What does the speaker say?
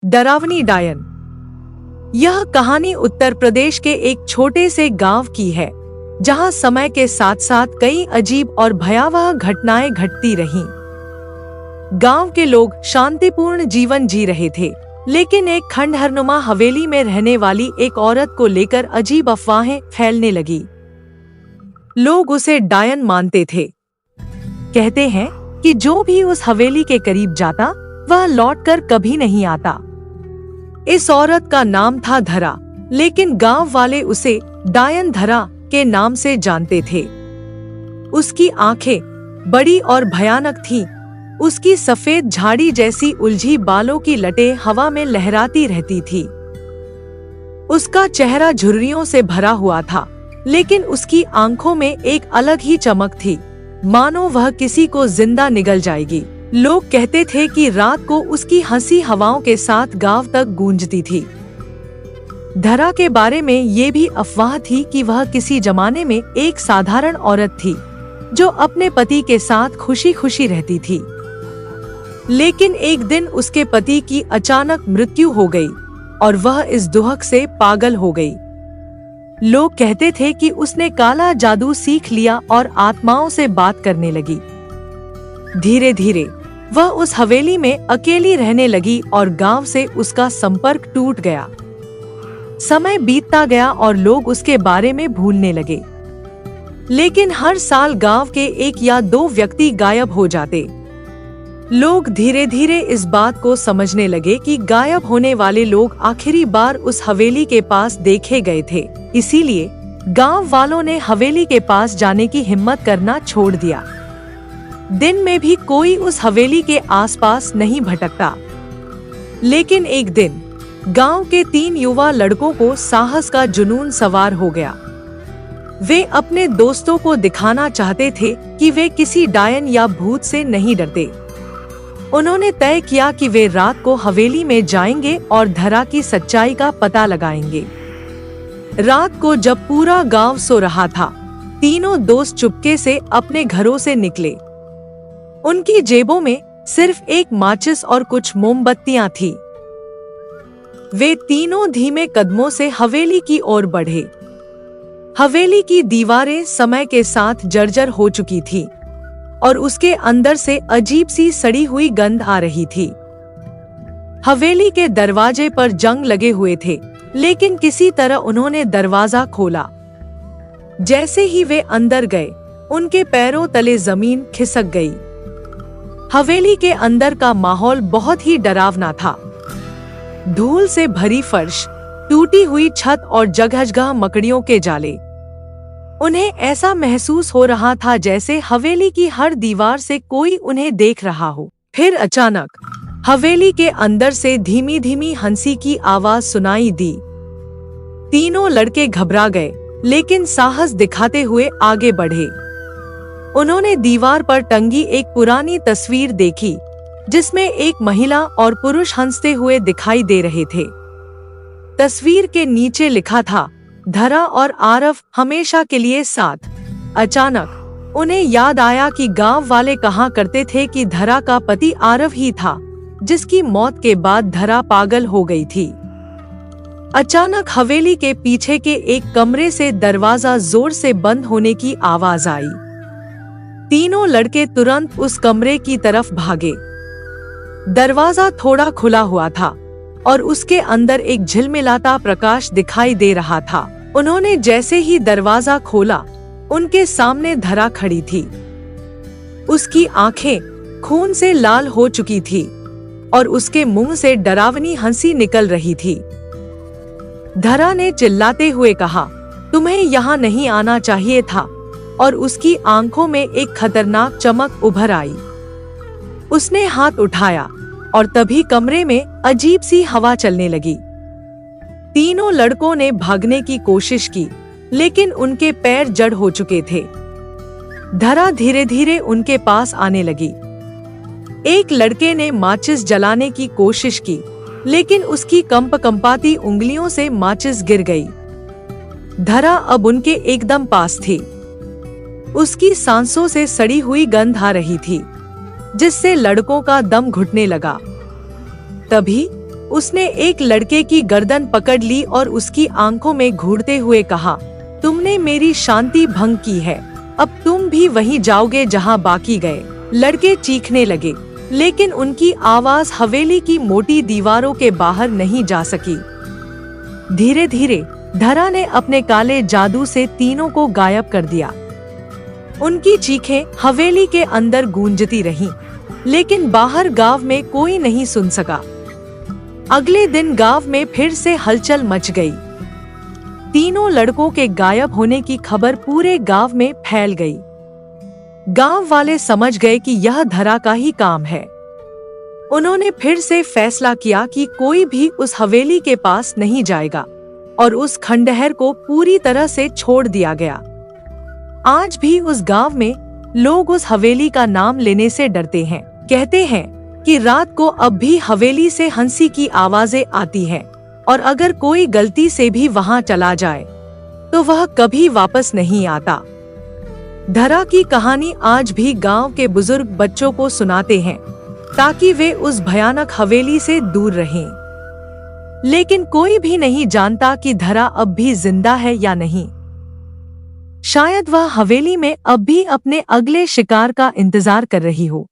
डरावनी डायन। यह कहानी उत्तर प्रदेश के एक छोटे से गांव की है, जहां समय के साथ साथ कई अजीब और भयावह घटनाएं घटती रहीं। गांव के लोग शांतिपूर्ण जीवन जी रहे थे, लेकिन एक खंडहरनुमा हवेली में रहने वाली एक औरत को लेकर अजीब अफवाहें फैलने लगी। लोग उसे डायन मानते थे। कहते हैं कि जो भी उस हवेली के करीब जाता, वह लौटकर कभी नहीं आता। इस औरत का नाम था धरा, लेकिन गांव वाले उसे डायन धरा के नाम से जानते थे। उसकी आंखें बड़ी और भयानक थीं। उसकी सफेद झाड़ी जैसी उलझी बालों की लटें हवा में लहराती रहती थी। उसका चेहरा झुर्रियों से भरा हुआ था, लेकिन उसकी आंखों में एक अलग ही चमक थी, मानो वह किसी को जिंदा निगल जाएगी। लोग कहते थे कि रात को उसकी हंसी हवाओं के साथ गांव तक गूंजती थी। धरा के बारे में ये भी अफवाह थी कि वह किसी जमाने में एक साधारण औरत थी, जो अपने पति के साथ खुशी खुशी रहती थी। लेकिन एक दिन उसके पति की अचानक मृत्यु हो गई और वह इस दुहक से पागल हो गई। लोग कहते थे कि उसने काला जादू सीख लिया और आत्माओं से बात करने लगी। धीरे धीरे वह उस हवेली में अकेली रहने लगी और गांव से उसका संपर्क टूट गया। समय बीतता गया और लोग उसके बारे में भूलने लगे। लेकिन हर साल गांव के एक या दो व्यक्ति गायब हो जाते। लोग धीरे धीरे इस बात को समझने लगे कि गायब होने वाले लोग आखिरी बार उस हवेली के पास देखे गए थे। इसीलिए गांव वालों ने हवेली के पास जाने की हिम्मत करना छोड़ दिया। दिन में भी कोई उस हवेली के आसपास नहीं भटकता। लेकिन एक दिन गांव के 3 युवा लड़कों को साहस का जुनून सवार हो गया। वे अपने दोस्तों को दिखाना चाहते थे कि वे किसी डायन या भूत से नहीं डरते। उन्होंने तय किया कि वे रात को हवेली में जाएंगे और धरा की सच्चाई का पता लगाएंगे। रात को जब पूरा गांव सो रहा था, तीनों दोस्त चुपके से अपने घरों से निकले। उनकी जेबों में सिर्फ एक माचिस और कुछ मोमबत्तियां थी। वे तीनों धीमे कदमों से हवेली की ओर बढ़े। हवेली की दीवारें समय के साथ जर्जर हो चुकी थी और उसके अंदर से अजीब सी सड़ी हुई गंध आ रही थी। हवेली के दरवाजे पर जंग लगे हुए थे, लेकिन किसी तरह उन्होंने दरवाजा खोला। जैसे ही वे अंदर गए, उनके पैरों तले जमीन खिसक गई। हवेली के अंदर का माहौल बहुत ही डरावना था। धूल से भरी फर्श, टूटी हुई छत और जगह-जगह मकड़ियों के जाले। उन्हें ऐसा महसूस हो रहा था जैसे हवेली की हर दीवार से कोई उन्हें देख रहा हो। फिर अचानक हवेली के अंदर से धीमी धीमी हंसी की आवाज सुनाई दी। तीनों लड़के घबरा गए, लेकिन साहस दिखाते हुए आगे बढ़े। उन्होंने दीवार पर टंगी एक पुरानी तस्वीर देखी, जिसमें एक महिला और पुरुष हंसते हुए दिखाई दे रहे थे। तस्वीर के नीचे लिखा था, धरा और आरव हमेशा के लिए साथ। अचानक उन्हें याद आया कि गांव वाले कहा करते थे कि धरा का पति आरव ही था, जिसकी मौत के बाद धरा पागल हो गई थी। अचानक हवेली के पीछे के एक कमरे से दरवाजा जोर से बंद होने की आवाज आई। तीनों लड़के तुरंत उस कमरे की तरफ भागे। दरवाजा थोड़ा खुला हुआ था और उसके अंदर एक झिलमिलाता प्रकाश दिखाई दे रहा था। उन्होंने जैसे ही दरवाजा खोला, उनके सामने धरा खड़ी थी। उसकी आंखें खून से लाल हो चुकी थी और उसके मुंह से डरावनी हंसी निकल रही थी। धरा ने चिल्लाते हुए कहा, तुम्हें यहाँ नहीं आना चाहिए था, और उसकी आंखों में एक खतरनाक चमक उभर आई। उसने हाथ उठाया और तभी कमरे में अजीब सी हवा चलने लगी। तीनों लड़कों ने भागने की कोशिश की, लेकिन उनके पैर जड़ हो चुके थे। धरा धीरे धीरे उनके पास आने लगी। एक लड़के ने माचिस जलाने की कोशिश की, लेकिन उसकी कंपाती उंगलियों से माचिस गिर गई। धरा अब उनके एकदम पास थी। उसकी सांसों से सड़ी हुई गंध आ रही थी, जिससे लड़कों का दम घुटने लगा। तभी उसने एक लड़के की गर्दन पकड़ ली और उसकी आंखों में घूरते हुए कहा, तुमने मेरी शांति भंग की है, अब तुम भी वहीं जाओगे जहां बाकी गए। लड़के चीखने लगे, लेकिन उनकी आवाज हवेली की मोटी दीवारों के बाहर नहीं जा सकी। धीरे धीरे धरा ने अपने काले जादू से तीनों को गायब कर दिया। उनकी चीखें हवेली के अंदर गूंजती रहीं, लेकिन बाहर गांव में कोई नहीं सुन सका। अगले दिन गांव में फिर से हलचल मच गई। तीनों लड़कों के गायब होने की खबर पूरे गांव में फैल गई। गांव वाले समझ गए कि यह धरा का ही काम है। उन्होंने फिर से फैसला किया कि कोई भी उस हवेली के पास नहीं जाएगा और उस खंडहर को पूरी तरह से छोड़ दिया गया। आज भी उस गांव में लोग उस हवेली का नाम लेने से डरते हैं। कहते हैं कि रात को अब भी हवेली से हंसी की आवाजें आती हैं और अगर कोई गलती से भी वहां चला जाए तो वह कभी वापस नहीं आता। धरा की कहानी आज भी गांव के बुजुर्ग बच्चों को सुनाते हैं ताकि वे उस भयानक हवेली से दूर रहें। लेकिन कोई भी नहीं जानता कि धरा अब भी जिंदा है या नहीं। शायद वह हवेली में अब भी अपने अगले शिकार का इंतजार कर रही हो।